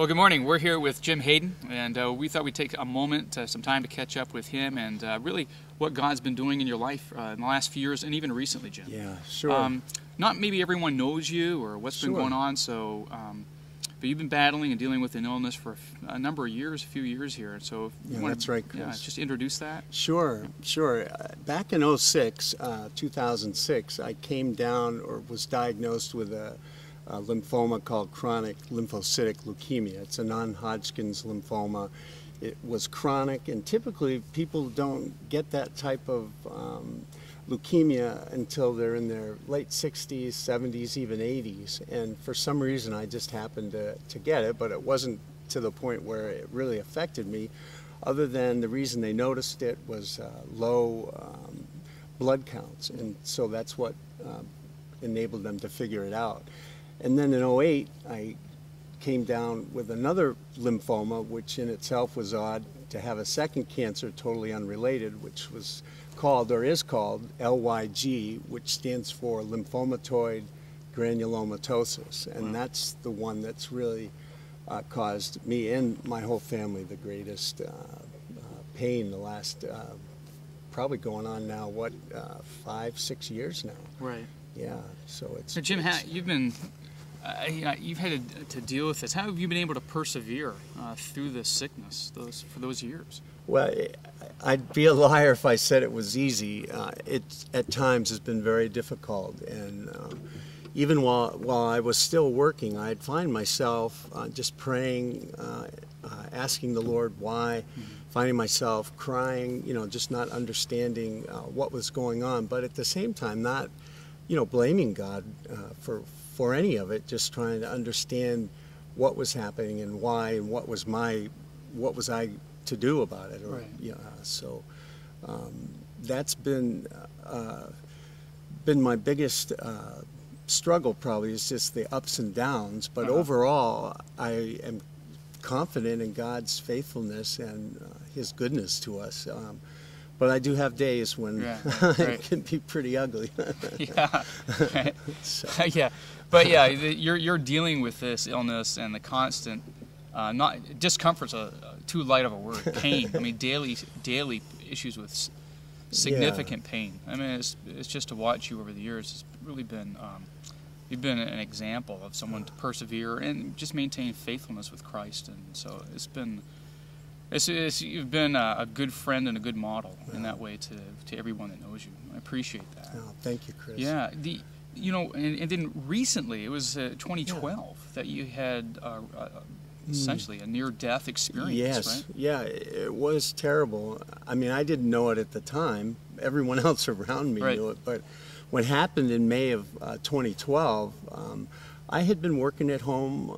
Well, good morning. We're here with Jim Hayden, and we thought we'd take a moment, some time to catch up with him and really what God's been doing in your life in the last few years and even recently, Jim. Yeah, sure. Not maybe everyone knows you or what's been going on, so but you've been battling and dealing with an illness for a number of years, a few years here. So if you want that's right, Chris. Yeah, just introduce that. Sure. Back in 2006, I came down or was diagnosed with a lymphoma called chronic lymphocytic leukemia. It's a non-Hodgkin's lymphoma. It was chronic, and typically people don't get that type of leukemia until they're in their late 60s, 70s, even 80s. And for some reason I just happened to get it, but it wasn't to the point where it really affected me, other than the reason they noticed it was low blood counts. And so that's what enabled them to figure it out. And then in 2008, I came down with another lymphoma, which in itself was odd, to have a second cancer totally unrelated, which was called, or is called, LYG, which stands for lymphomatoid granulomatosis. And that's the one that's really caused me and my whole family the greatest pain the last, probably going on now, 5-6 years now. Right. Yeah, so it's... So Jim, you've been... you've had to deal with this. How have you been able to persevere through this sickness for those years? Well, I'd be a liar if I said it was easy. It at times has been very difficult, and even while I was still working, I'd find myself just praying, asking the Lord why, finding myself crying, just not understanding what was going on, but at the same time not, blaming God for any of it, just trying to understand what was happening and why, and what was I to do about it. Or, so that's been my biggest struggle, probably, is just the ups and downs. But overall, I am confident in God's faithfulness and His goodness to us. But I do have days when it can be pretty ugly. Yeah. Right. So. Yeah. But yeah, you're dealing with this illness and the constant, not discomfort's too light of a word. Pain. I mean, daily issues with significant pain. I mean, it's just to watch you over the years. It's really been you've been an example of someone to persevere and just maintain faithfulness with Christ. And so it's been. You've been a good friend and a good model in that way to everyone that knows you. I appreciate that. Oh, thank you, Chris. Yeah, and then recently, it was 2012 that you had essentially a near-death experience. Yes, right? Yeah, it was terrible. I mean, I didn't know it at the time. Everyone else around me knew it, but what happened in May of 2012. I had been working at home,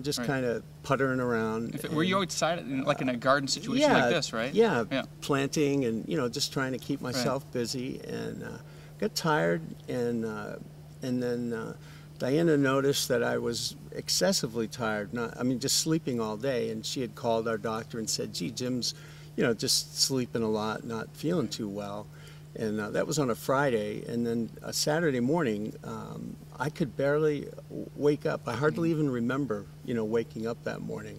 just kind of puttering around. Were you outside, like in a garden situation like this, right? Yeah, planting and, just trying to keep myself busy, and got tired, and then Diana noticed that I was excessively tired, just sleeping all day, and she had called our doctor and said, gee, Jim's, just sleeping a lot, not feeling too well. And that was on a Friday, and then a Saturday morning, I could barely wake up. I hardly even remember, waking up that morning.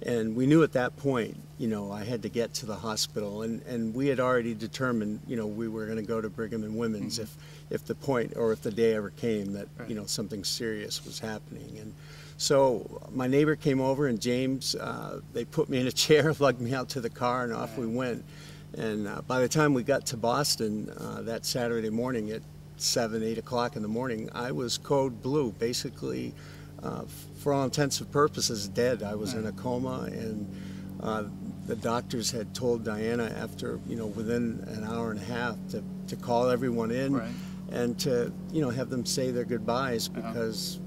And we knew at that point, I had to get to the hospital, and we had already determined, we were going to go to Brigham and Women's if the point, or if the day ever came that, something serious was happening. And so my neighbor came over, and James, they put me in a chair, lugged me out to the car, and off we went. And by the time we got to Boston that Saturday morning at 7, 8 o'clock in the morning, I was code blue, basically, for all intents and purposes, dead. I was in a coma, and the doctors had told Diana after, within an hour and a half to call everyone in and to, have them say their goodbyes, because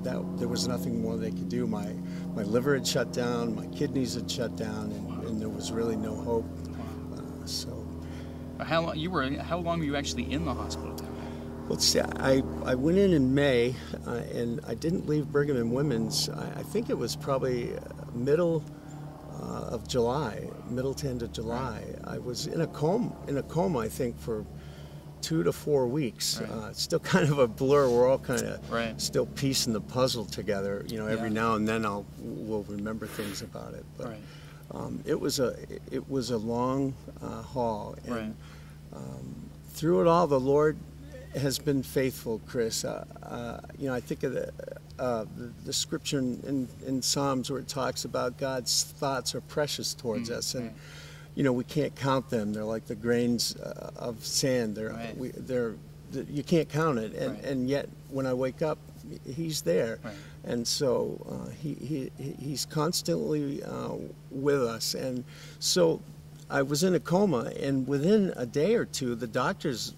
there was nothing more they could do. My liver had shut down, my kidneys had shut down, and there was really no hope. So, how long were you actually in the hospital? Let's see. I went in May, and I didn't leave Brigham and Women's. I think it was probably middle of July, middle to end of July. I was in a coma, I think, for 2 to 4 weeks. Right. It's still kind of a blur. We're all kind of Right. still piecing the puzzle together. You know, every Yeah. now and then we'll remember things about it. But Right. it was a long haul, and Right. through it all, the Lord has been faithful, Chris. You know, I think of the scripture in Psalms where it talks about God's thoughts are precious towards us, and right. you know, we can't count them. They're like the grains of sand. Right. You can't count it, Right. and yet when I wake up, He's there, Right. and so He's constantly with us. And so I was in a coma, and within a day or two, the doctors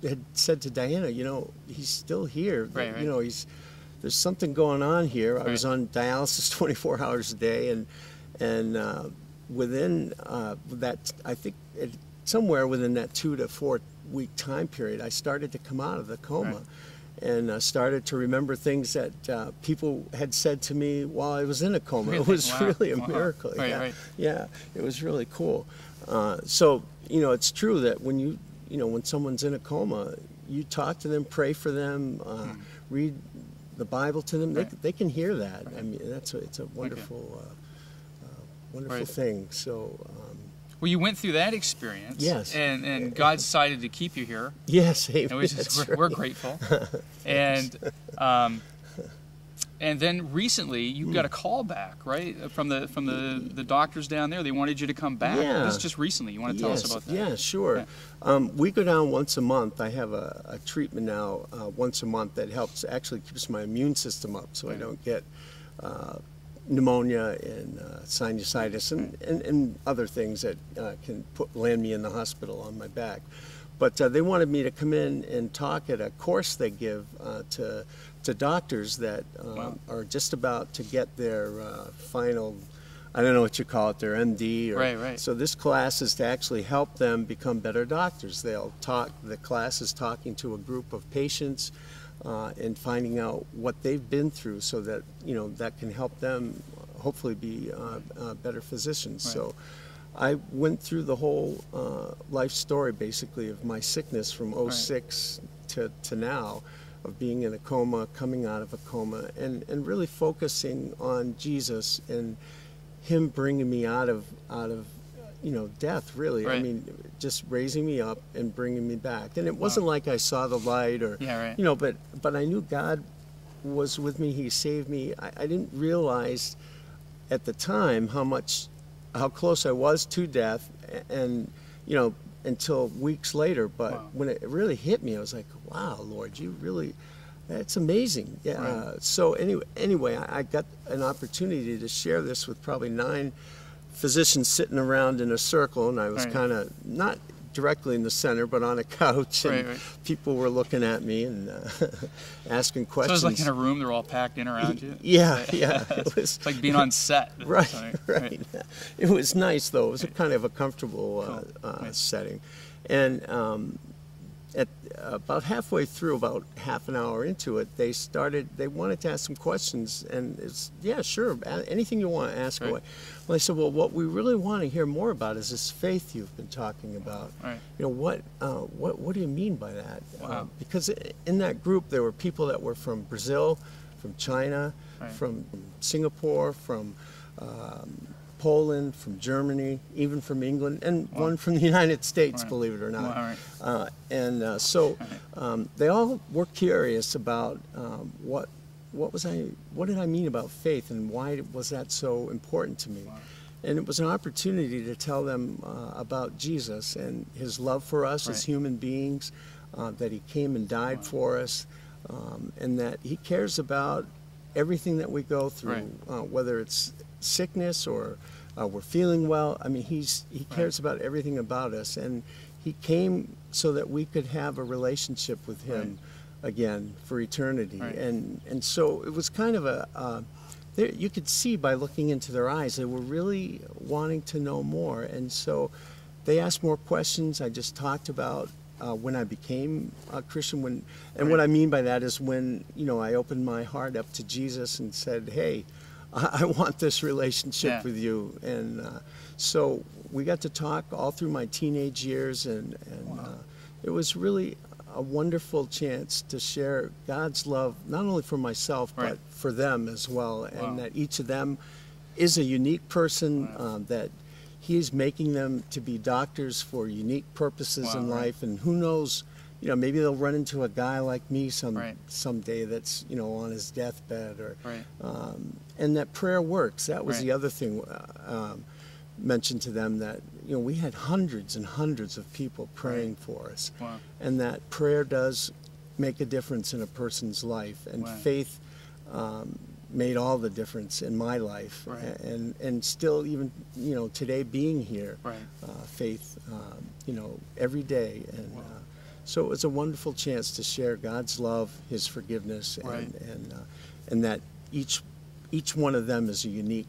had said to Diana, you know, he's still here. Right, right. You know, there's something going on here. I was Right. on dialysis 24 hours a day, and within that, I think somewhere within that 2 to 4 week time period, I started to come out of the coma. Right. And started to remember things that people had said to me while I was in a coma. Really? It was Wow. really a Wow. miracle. Right, yeah. right. Yeah, it was really cool. So, you know, it's true that when when someone's in a coma, you talk to them, pray for them, read the Bible to them. Right. They can hear that. Right. I mean, it's a wonderful, wonderful Right. thing. So, Well, you went through that experience. Yes. And God decided to keep you here. yes, And we're grateful. And then recently you got a call back, right, from the doctors down there. They wanted you to come back. Yeah. This is just recently. You want to tell us about that? Yeah, sure. We go down once a month. I have a treatment now once a month that actually keeps my immune system up, so I don't get pneumonia and sinusitis and other things that can land me in the hospital on my back. But they wanted me to come in and talk at a course they give to doctors that Wow. are just about to get their final, I don't know what you call it, their MD. Right. So this class is to actually help them become better doctors. The class is talking to a group of patients and finding out what they've been through, so that that can help them hopefully be better physicians. Right. So I went through the whole life story basically of my sickness from '06 to now, of being in a coma, coming out of a coma, and really focusing on Jesus and Him bringing me out of death, really. Right. I mean, just raising me up and bringing me back. And it wasn't like I saw the light or, Yeah, right. but I knew God was with me. He saved me. I didn't realize at the time how close I was to death, and until weeks later. But Wow. when it really hit me, I was like, wow, Lord, that's amazing. Yeah. Right. So anyway, I got an opportunity to share this with probably 9 physicians sitting around in a circle, and I was Right. kind of not directly in the center, but on a couch, and Right. people were looking at me and asking So it questions. was like in a room, they're all packed in around you? Yeah. It was It's like being on set. right, Sorry. right. It was nice, though. It was a kind of a comfortable Cool. Nice. setting. And at about halfway through, about half an hour into it, they wanted to ask some questions, and it's, yeah, sure, anything you want to ask Right. away. Well, I said, well, what we really want to hear more about is this faith you've been talking about. Right. What do you mean by that? Wow. Because in that group, there were people that were from Brazil, from China, Right. from Singapore, from Poland, from Germany, even from England, and Wow. one from the United States, Right. believe it or not. Wow, right. So they all were curious about what did I mean about faith, and why was that so important to me? Wow. And it was an opportunity to tell them about Jesus and His love for us as Right. human beings, that He came and died Wow. for us, and that He cares about everything that we go through, whether it's sickness or we're feeling well. I mean, He cares about everything about us, and He came so that we could have a relationship with Him again for eternity. Right. And so it was kind of you could see by looking into their eyes, they were really wanting to know more. And so they asked more questions. I just talked about when I became a Christian, and what I mean by that is when I opened my heart up to Jesus and said, hey, I want this relationship with you. And so we got to talk all through my teenage years, and Wow. it was really a wonderful chance to share God's love, not only for myself, Right. but for them as well. Wow. And that each of them is a unique person, Wow. that He's making them to be doctors for unique purposes Wow, in right. life. And who knows, maybe they'll run into a guy like me Right. someday that's, on his deathbed. Right. And that prayer works. That was Right. the other thing mentioned to them, that we had hundreds and hundreds of people praying for us. Wow. And that prayer does make a difference in a person's life, and Wow. faith made all the difference in my life. Right. And still, even today, being here, Right. faith every day. And Wow. so it was a wonderful chance to share God's love, His forgiveness, Right. and that each one of them is a unique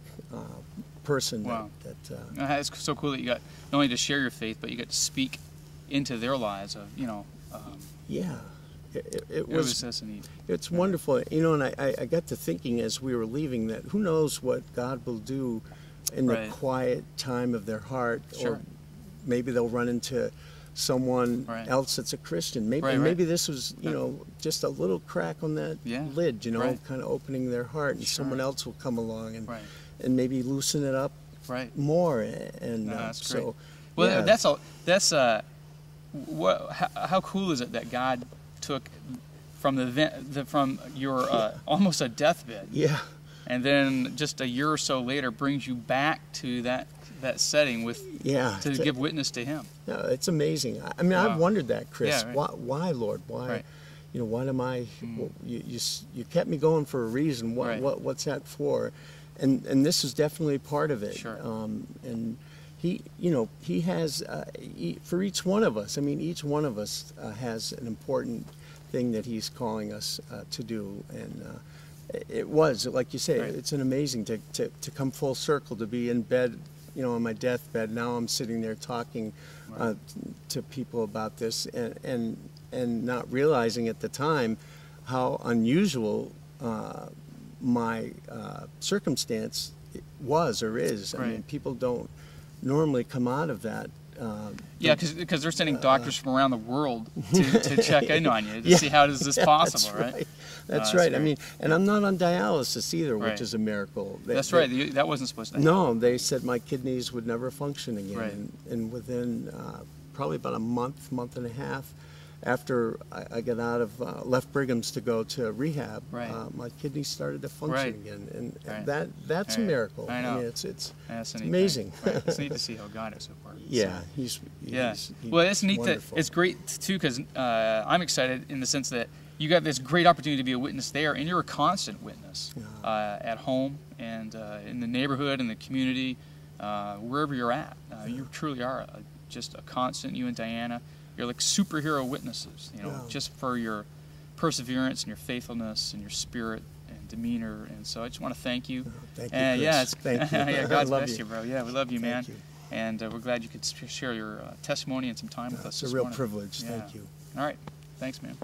person. Wow. that It's so cool that you got not only to share your faith, but you got to speak into their lives of, yeah, it it was. was that's neat. It's wonderful, and I got to thinking as we were leaving that who knows what God will do in the Right. quiet time of their heart, Sure. or maybe they'll run into someone Right. else that's a Christian. Maybe Right. maybe this was just a little crack on that Yeah. lid, Right. kind of opening their heart, and Sure. someone else will come along and Right. and maybe loosen it up Right. more. And No, that's great. so, Well, yeah. that's how cool is it that God took from from your almost a deathbed, Yeah. and then just a year or so later brings you back to that setting with Yeah. to give witness to Him. No, it's amazing. I mean, Wow. I've wondered that, Chris. Yeah, right. Why, Lord? Why? Right. Why am I? Well, you kept me going for a reason. Right. What's that for? And this is definitely part of it. Sure. And he has for each one of us. I mean, each one of us has an important thing that He's calling us to do. And it was, like you say, Right. it's an amazing to come full circle, to be in bed, on my deathbed. Now I'm sitting there talking Right. to people about this, and not realizing at the time how unusual my circumstance was or is. I Right. mean, people don't normally come out of that. Yeah, because they're sending doctors from around the world to check in on you to Yeah. see how is this possible, That's right? That's That's right. I great. mean, and I'm not on dialysis either, Right. which is a miracle. That's right. That wasn't supposed to happen. No, they said my kidneys would never function again. Right. And within probably about a month and a half after I got out of left Brigham's to go to rehab, Right. my kidneys started to function Right. again. And Right. that's a Right. miracle. I know. mean, it's That's a neat amazing. thing. Right. It's neat to see how God is at work. yeah, So, he's well, it's neat wonderful. that it's great too because I'm excited in the sense that you got this great opportunity to be a witness there, and you're a constant witness at home and in the neighborhood and the community, wherever you're at. You truly are just a constant. You and Diana, you're like superhero witnesses. Yeah. Just for your perseverance and your faithfulness and your spirit and demeanor. And so I just want to thank you. Thank you, And Chris. Thank you. yeah, I God love bless you. you, bro. Yeah, we love you, man. Thank you. And we're glad you could share your testimony and some time with us It's a this real morning. privilege. Yeah. Thank you. All right. Thanks, man.